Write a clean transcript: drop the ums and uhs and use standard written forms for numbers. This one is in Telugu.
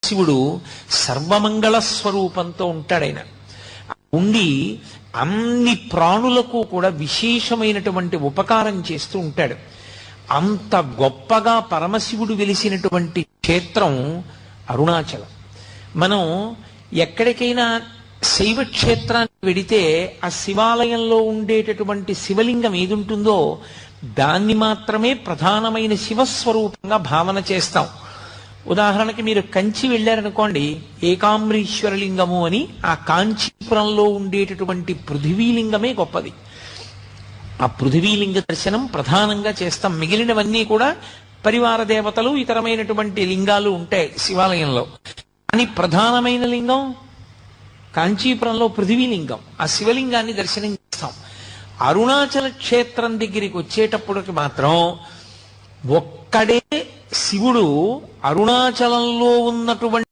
శివుడు సర్వమంగళ స్వరూపంతో ఉంటాడాయన. ఉండి అన్ని ప్రాణులకు కూడా విశేషమైనటువంటి ఉపకారం చేస్తూ ఉంటాడు. అంత గొప్పగా పరమశివుడు వెలిసినటువంటి క్షేత్రం అరుణాచలం. మనం ఎక్కడికైనా శైవ క్షేత్రానికి వెడితే ఆ శివాలయంలో ఉండేటటువంటి శివలింగం ఏదుంటుందో దాన్ని మాత్రమే ప్రధానమైన శివస్వరూపంగా భావన చేస్తాం. ఉదాహరణకి మీరు కంచి వెళ్ళారనుకోండి, ఏకాంబరీశ్వరలింగము అని ఆ కాంచీపురంలో ఉండేటటువంటి పృథివీలింగమే గొప్పది. ఆ పృథివీలింగ దర్శనం ప్రధానంగా చేస్తాం. మిగిలినవన్నీ కూడా పరివార దేవతలు ఇతరమైనటువంటి లింగాలు ఉంటాయి శివాలయంలో. కానీ ప్రధానమైన లింగం కాంచీపురంలో పృథివీలింగం. ఆ శివలింగాన్ని దర్శనం చేస్తాం. అరుణాచల క్షేత్రం దగ్గరికి వచ్చేటప్పటికి మాత్రం ఒక్కడే శివుడు అరుణాచలంలో ఉన్నటువంటి